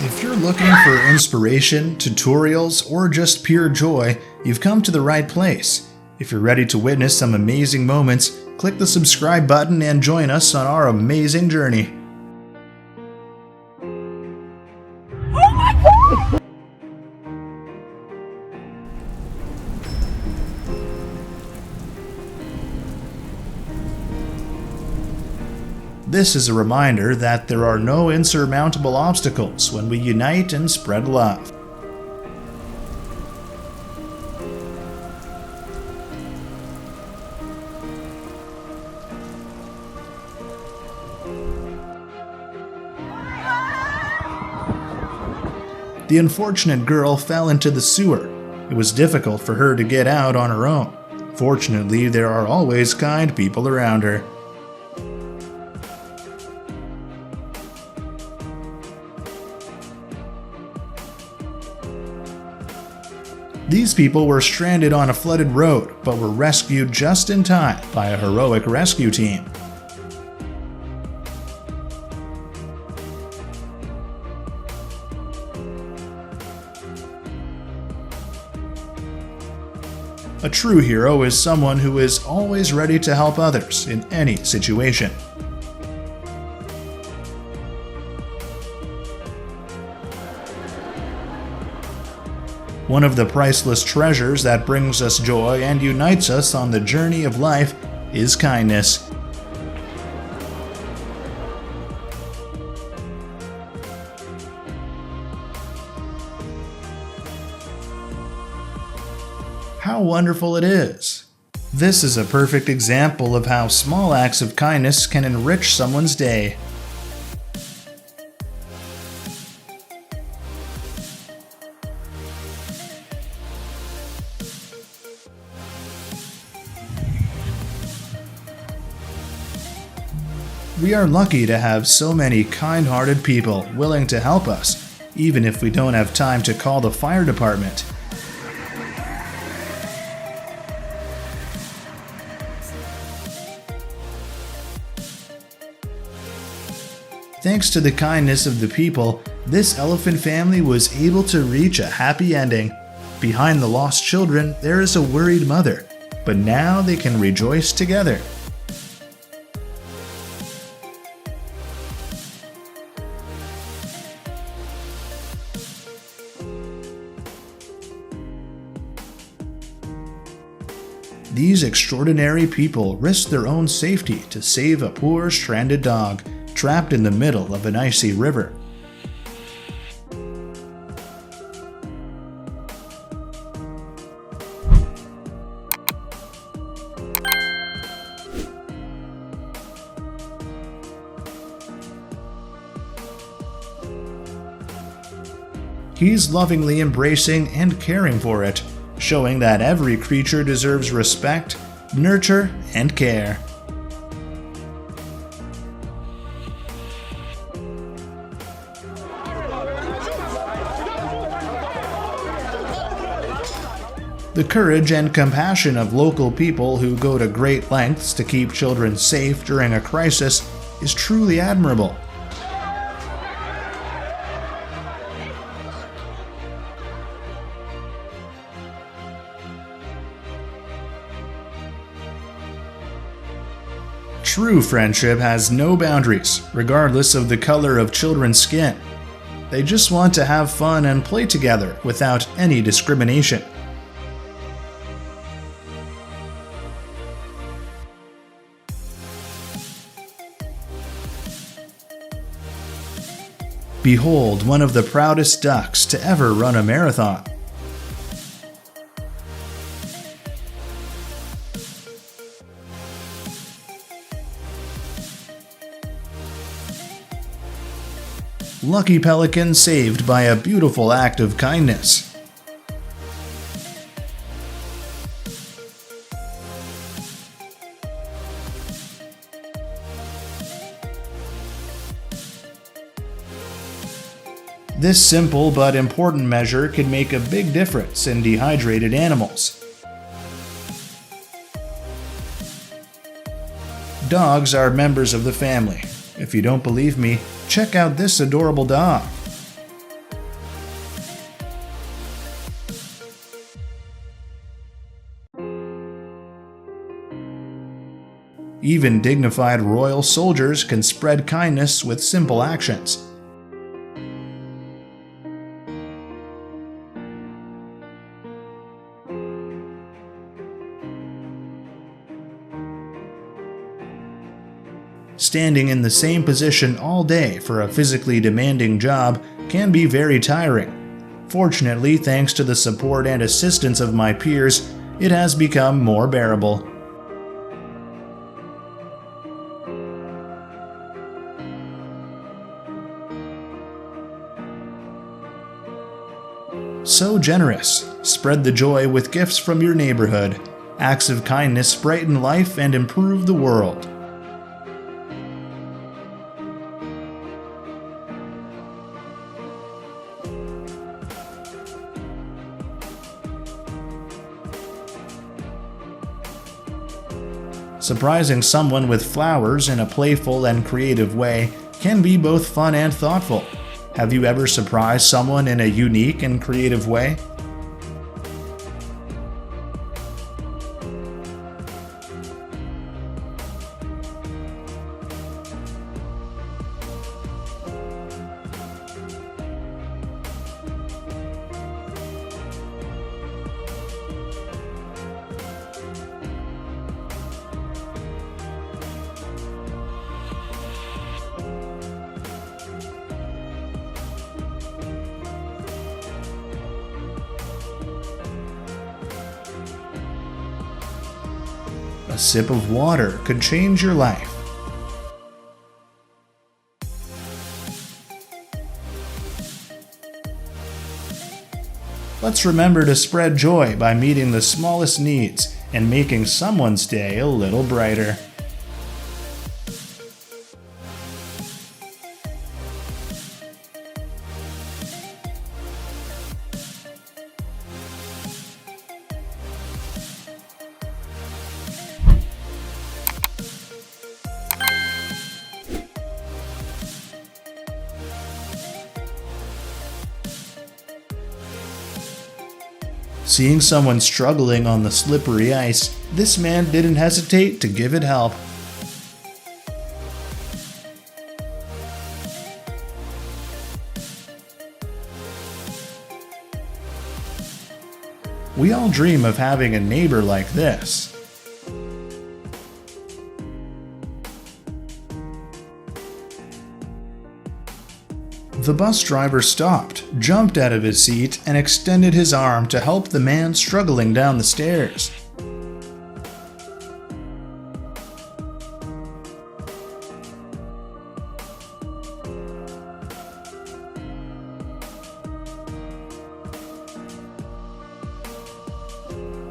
If you're looking for inspiration, tutorials, or just pure joy, you've come to the right place. If you're ready to witness some amazing moments, click the subscribe button and join us on our amazing journey. This is a reminder that there are no insurmountable obstacles when we unite and spread love. The unfortunate girl fell into the sewer. It was difficult for her to get out on her own. Fortunately, there are always kind people around her. These people were stranded on a flooded road, but were rescued just in time by a heroic rescue team. A true hero is someone who is always ready to help others in any situation. One of the priceless treasures that brings us joy and unites us on the journey of life is kindness. How wonderful it is! This is a perfect example of how small acts of kindness can enrich someone's day. We are lucky to have so many kind-hearted people willing to help us, even if we don't have time to call the fire department. Thanks to the kindness of the people, this elephant family was able to reach a happy ending. Behind the lost children, there is a worried mother, but now they can rejoice together. These extraordinary people risked their own safety to save a poor stranded dog trapped in the middle of an icy river. He's lovingly embracing and caring for it, showing that every creature deserves respect, nurture, and care. The courage and compassion of local people who go to great lengths to keep children safe during a crisis is truly admirable. True friendship has no boundaries, regardless of the color of children's skin. They just want to have fun and play together without any discrimination. Behold one of the proudest ducks to ever run a marathon. Lucky pelican saved by a beautiful act of kindness. This simple but important measure can make a big difference in dehydrated animals. Dogs are members of the family. If you don't believe me, check out this adorable dog. Even dignified royal soldiers can spread kindness with simple actions. Standing in the same position all day for a physically demanding job can be very tiring. Fortunately, thanks to the support and assistance of my peers, it has become more bearable. So generous. Spread the joy with gifts from your neighborhood. Acts of kindness brighten life and improve the world. Surprising someone with flowers in a playful and creative way can be both fun and thoughtful. Have you ever surprised someone in a unique and creative way? A sip of water could change your life. Let's remember to spread joy by meeting the smallest needs and making someone's day a little brighter. Seeing someone struggling on the slippery ice, this man didn't hesitate to give it help. We all dream of having a neighbor like this. The bus driver stopped, jumped out of his seat, and extended his arm to help the man struggling down the stairs.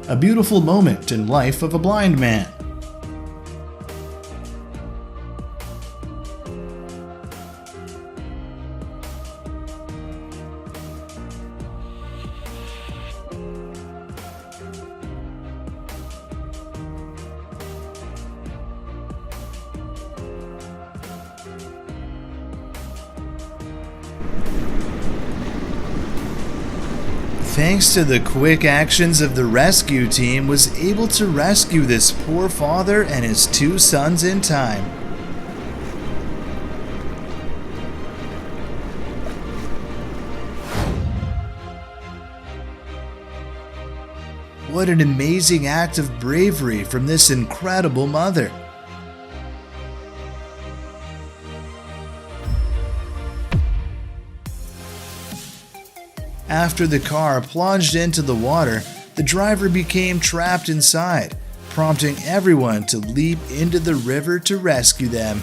A beautiful moment in life of a blind man. Thanks to the quick actions of the rescue team, was able to rescue this poor father and his 2 sons in time. What an amazing act of bravery from this incredible mother. After the car plunged into the water, the driver became trapped inside, prompting everyone to leap into the river to rescue them.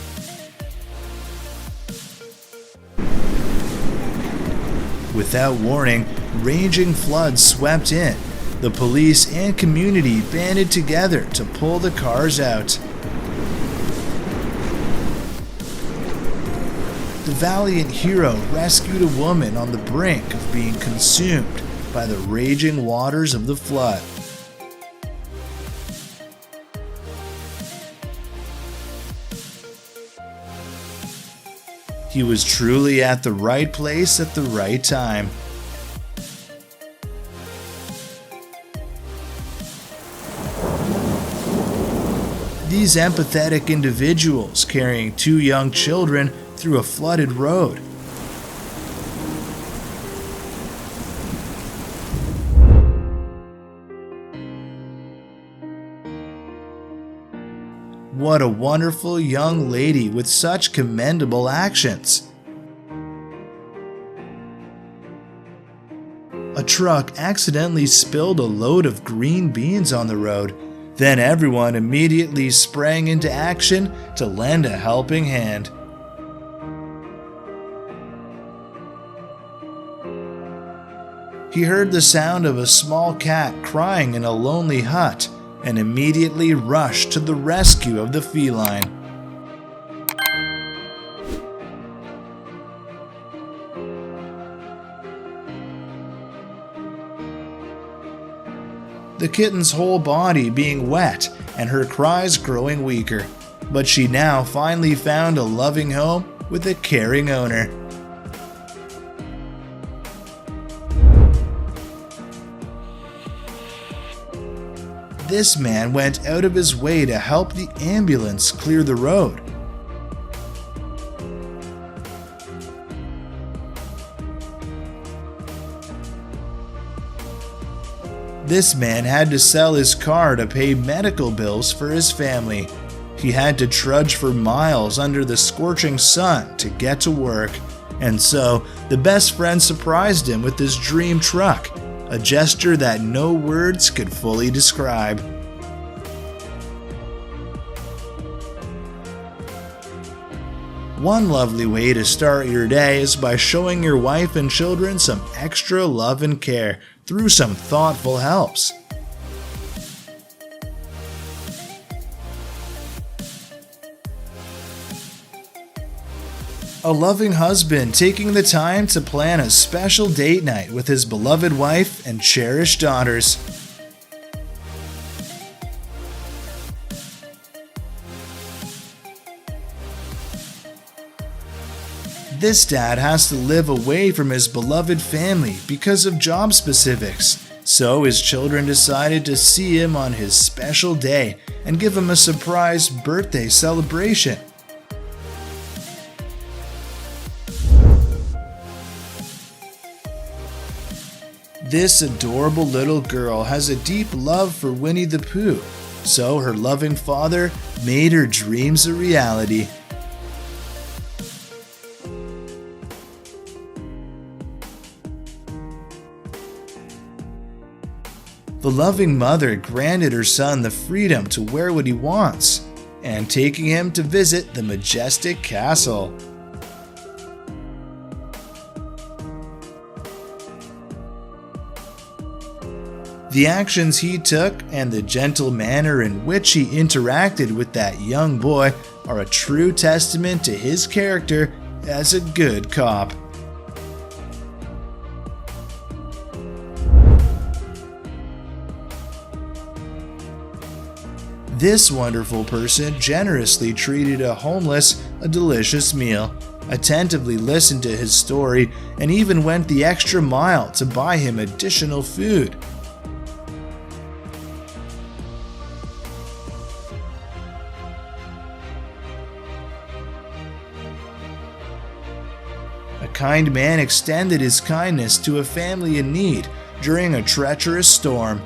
Without warning, raging floods swept in. The police and community banded together to pull the cars out. The valiant hero rescued a woman on the brink of being consumed by the raging waters of the flood. He was truly at the right place at the right time. These empathetic individuals carrying two young children through a flooded road. What a wonderful young lady with such commendable actions. A truck accidentally spilled a load of green beans on the road. Then everyone immediately sprang into action to lend a helping hand. He heard the sound of a small cat crying in a lonely hut and immediately rushed to the rescue of the feline. The kitten's whole body being wet and her cries growing weaker, but she now finally found a loving home with a caring owner. This man went out of his way to help the ambulance clear the road. This man had to sell his car to pay medical bills for his family. He had to trudge for miles under the scorching sun to get to work, and so the best friend surprised him with his dream truck, a gesture that no words could fully describe. One lovely way to start your day is by showing your wife and children some extra love and care through some thoughtful helps. A loving husband taking the time to plan a special date night with his beloved wife and cherished daughters. This dad has to live away from his beloved family because of job specifics, so his children decided to see him on his special day and give him a surprise birthday celebration. This adorable little girl has a deep love for Winnie the Pooh, so her loving father made her dreams a reality. The loving mother granted her son the freedom to wear what he wants, and taking him to visit the majestic castle. The actions he took and the gentle manner in which he interacted with that young boy are a true testament to his character as a good cop. This wonderful person generously treated a homeless a delicious meal, attentively listened to his story, and even went the extra mile to buy him additional food. A kind man extended his kindness to a family in need during a treacherous storm.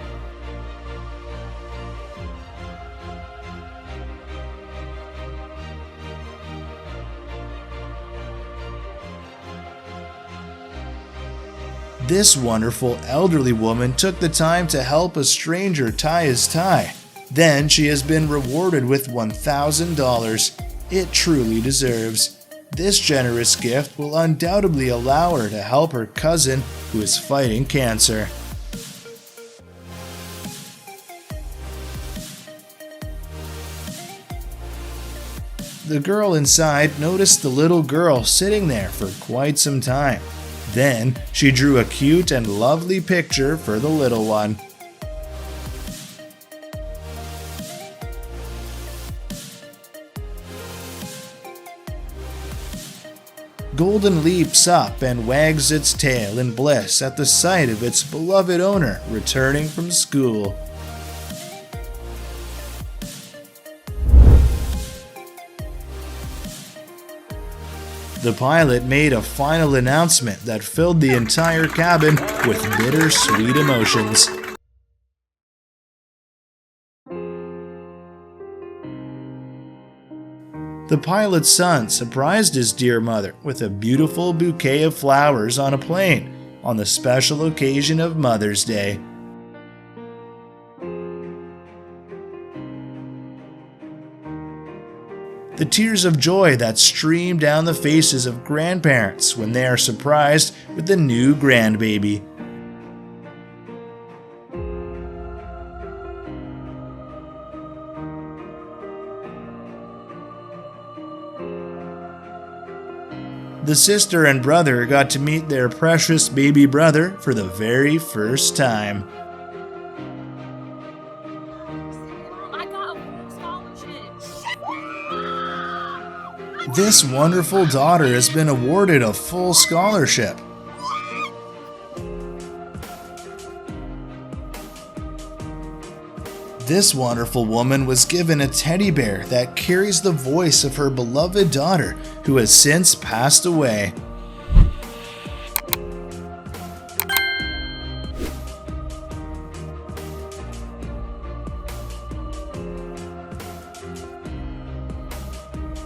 This wonderful elderly woman took the time to help a stranger tie his tie. Then she has been rewarded with $1,000. It truly deserves. This generous gift will undoubtedly allow her to help her cousin who is fighting cancer. The girl inside noticed the little girl sitting there for quite some time. Then she drew a cute and lovely picture for the little one. Golden leaps up and wags its tail in bliss at the sight of its beloved owner returning from school. The pilot made a final announcement that filled the entire cabin with bittersweet emotions. The pilot's son surprised his dear mother with a beautiful bouquet of flowers on a plane on the special occasion of Mother's Day. The tears of joy that stream down the faces of grandparents when they are surprised with a new grandbaby. The sister and brother got to meet their precious baby brother for the very first time. This wonderful daughter has been awarded a full scholarship. This wonderful woman was given a teddy bear that carries the voice of her beloved daughter, who has since passed away.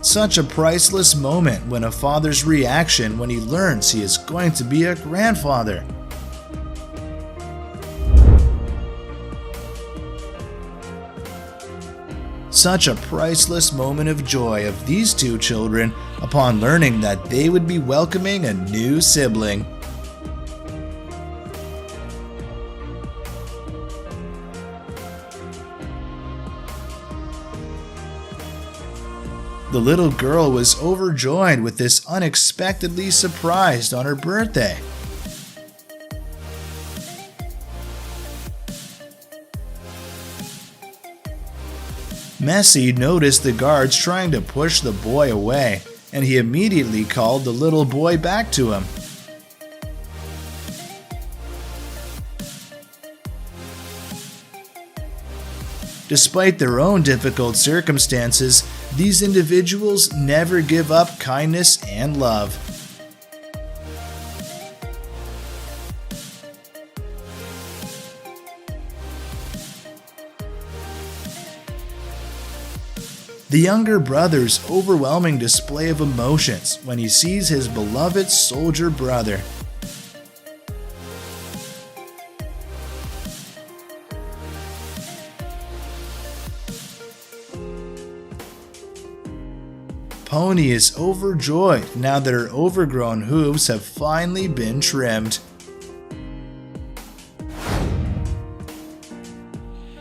Such a priceless moment when a father's reaction when he learns he is going to be a grandfather. Such a priceless moment of joy of these two children upon learning that they would be welcoming a new sibling. The little girl was overjoyed with this unexpectedly surprised on her birthday. Messi noticed the guards trying to push the boy away, and he immediately called the little boy back to him. Despite their own difficult circumstances, these individuals never give up kindness and love. The younger brother's overwhelming display of emotions when he sees his beloved soldier brother. Pony is overjoyed now that her overgrown hooves have finally been trimmed.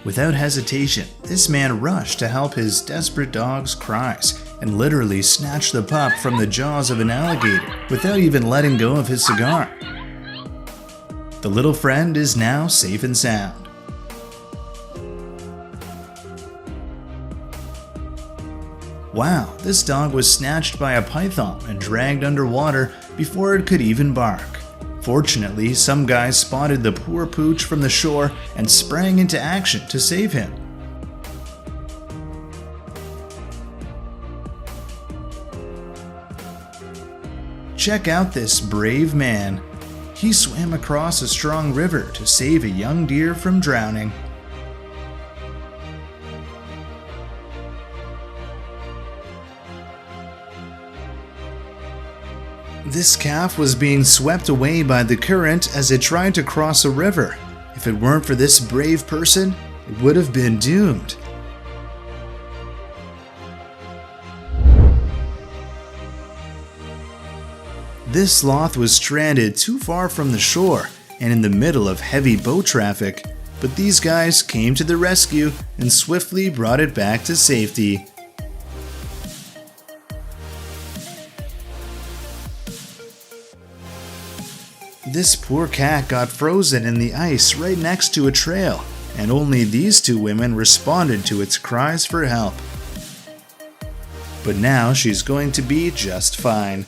Without hesitation, this man rushed to help his desperate dog's cries and literally snatched the pup from the jaws of an alligator without even letting go of his cigar. The little friend is now safe and sound. Wow, this dog was snatched by a python and dragged underwater before it could even bark. Fortunately, some guys spotted the poor pooch from the shore and sprang into action to save him. Check out this brave man. He swam across a strong river to save a young deer from drowning. This calf was being swept away by the current as it tried to cross a river. If it weren't for this brave person, it would have been doomed. This sloth was stranded too far from the shore and in the middle of heavy boat traffic, but these guys came to the rescue and swiftly brought it back to safety. This poor cat got frozen in the ice right next to a trail, and only these two women responded to its cries for help. But now she's going to be just fine.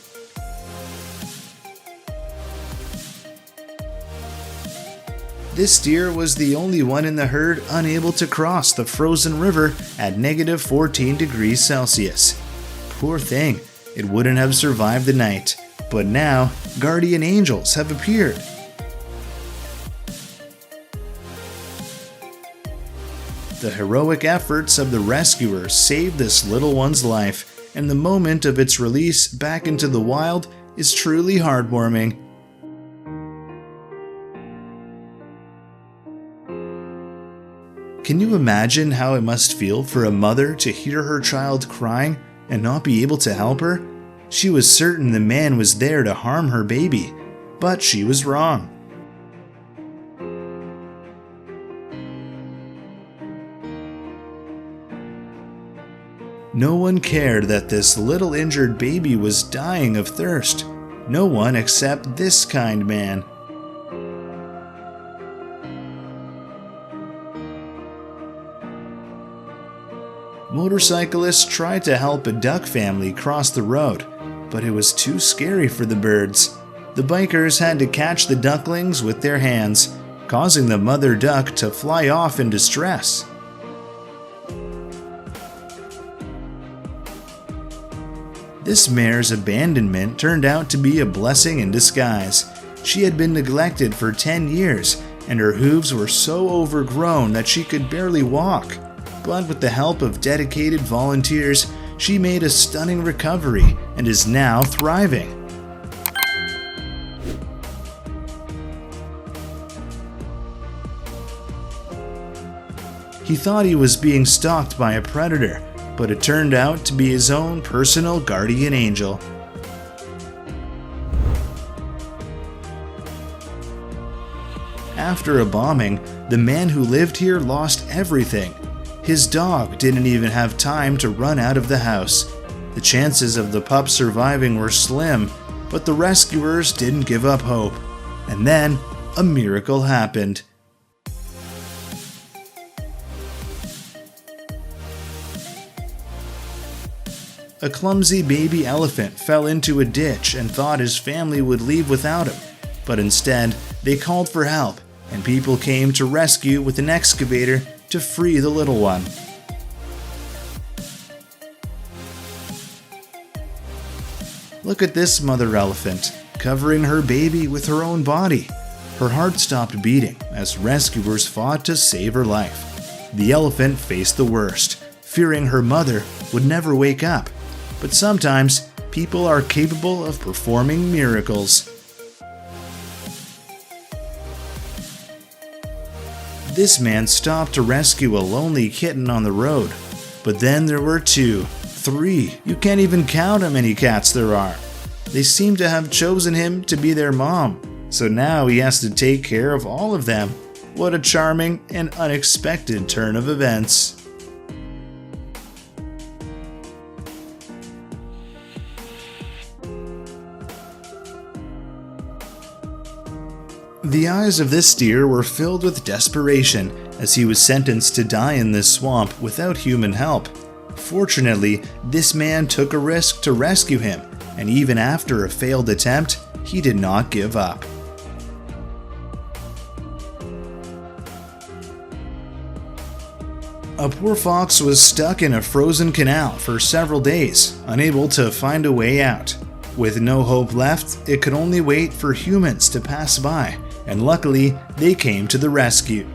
This deer was the only one in the herd unable to cross the frozen river at -14 degrees Celsius. Poor thing, it wouldn't have survived the night. But now, guardian angels have appeared. The heroic efforts of the rescuers saved this little one's life, and the moment of its release back into the wild is truly heartwarming. Can you imagine how it must feel for a mother to hear her child crying and not be able to help her? She was certain the man was there to harm her baby, but she was wrong. No one cared that this little injured baby was dying of thirst. No one except this kind man. Motorcyclists tried to help a duck family cross the road, but it was too scary for the birds. The bikers had to catch the ducklings with their hands, causing the mother duck to fly off in distress. This mare's abandonment turned out to be a blessing in disguise. She had been neglected for 10 years, and her hooves were so overgrown that she could barely walk. But with the help of dedicated volunteers, she made a stunning recovery and is now thriving. He thought he was being stalked by a predator, but it turned out to be his own personal guardian angel. After a bombing, the man who lived here lost everything. His dog didn't even have time to run out of the house. The chances of the pup surviving were slim, but the rescuers didn't give up hope. And then, a miracle happened. A clumsy baby elephant fell into a ditch and thought his family would leave without him, but instead, they called for help, and people came to rescue with an excavator to free the little one. Look at this mother elephant, covering her baby with her own body. Her heart stopped beating as rescuers fought to save her life. The elephant faced the worst, fearing her mother would never wake up. But sometimes, people are capable of performing miracles. This man stopped to rescue a lonely kitten on the road. But then there were 2, 3, you can't even count how many cats there are. They seem to have chosen him to be their mom, so now he has to take care of all of them. What a charming and unexpected turn of events. The eyes of this deer were filled with desperation as he was sentenced to die in this swamp without human help. Fortunately, this man took a risk to rescue him, and even after a failed attempt, he did not give up. A poor fox was stuck in a frozen canal for several days, unable to find a way out. With no hope left, it could only wait for humans to pass by, and luckily, they came to the rescue.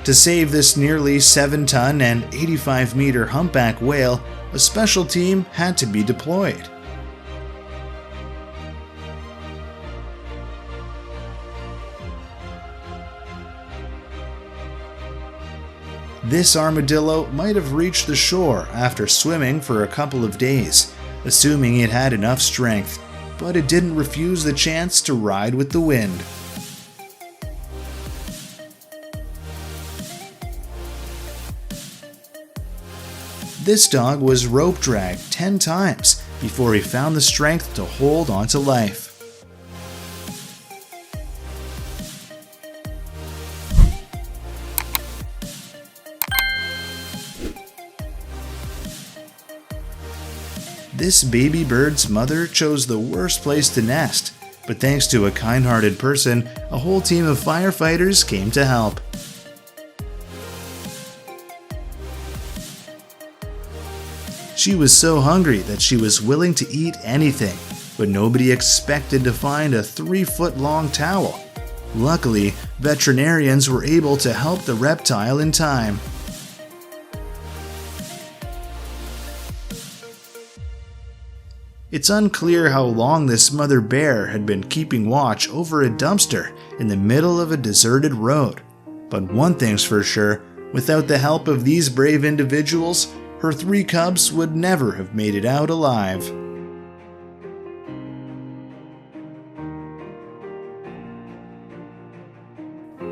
To save this nearly 7-ton and 85-meter humpback whale, a special team had to be deployed. This armadillo might have reached the shore after swimming for a couple of days, assuming it had enough strength, but it didn't refuse the chance to ride with the wind. This dog was rope dragged 10 times before he found the strength to hold on to life. This baby bird's mother chose the worst place to nest, but thanks to a kind-hearted person, a whole team of firefighters came to help. She was so hungry that she was willing to eat anything, but nobody expected to find a 3-foot-long towel. Luckily, veterinarians were able to help the reptile in time. It's unclear how long this mother bear had been keeping watch over a dumpster in the middle of a deserted road. But one thing's for sure, without the help of these brave individuals, her 3 cubs would never have made it out alive.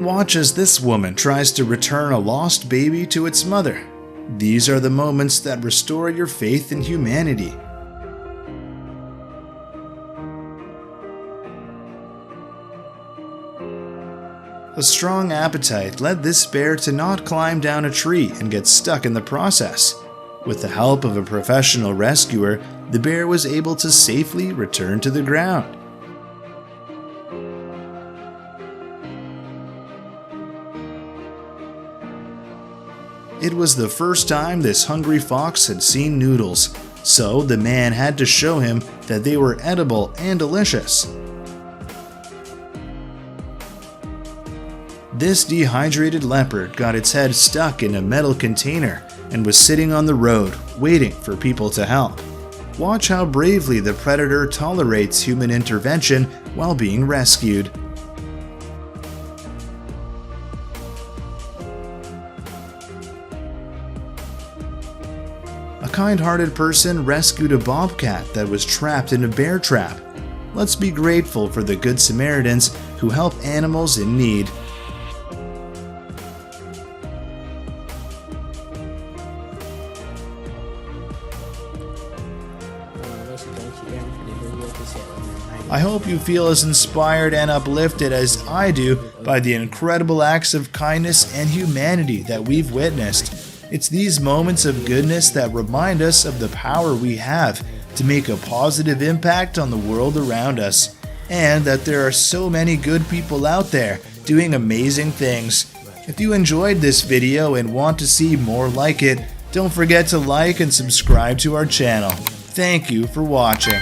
Watch as this woman tries to return a lost baby to its mother. These are the moments that restore your faith in humanity. A strong appetite led this bear to not climb down a tree and get stuck in the process. With the help of a professional rescuer, the bear was able to safely return to the ground. It was the first time this hungry fox had seen noodles, so the man had to show him that they were edible and delicious. This dehydrated leopard got its head stuck in a metal container and was sitting on the road, waiting for people to help. Watch how bravely the predator tolerates human intervention while being rescued. A kind-hearted person rescued a bobcat that was trapped in a bear trap. Let's be grateful for the Good Samaritans who help animals in need. I hope you feel as inspired and uplifted as I do by the incredible acts of kindness and humanity that we've witnessed. It's these moments of goodness that remind us of the power we have to make a positive impact on the world around us, and that there are so many good people out there doing amazing things. If you enjoyed this video and want to see more like it, don't forget to like and subscribe to our channel. Thank you for watching.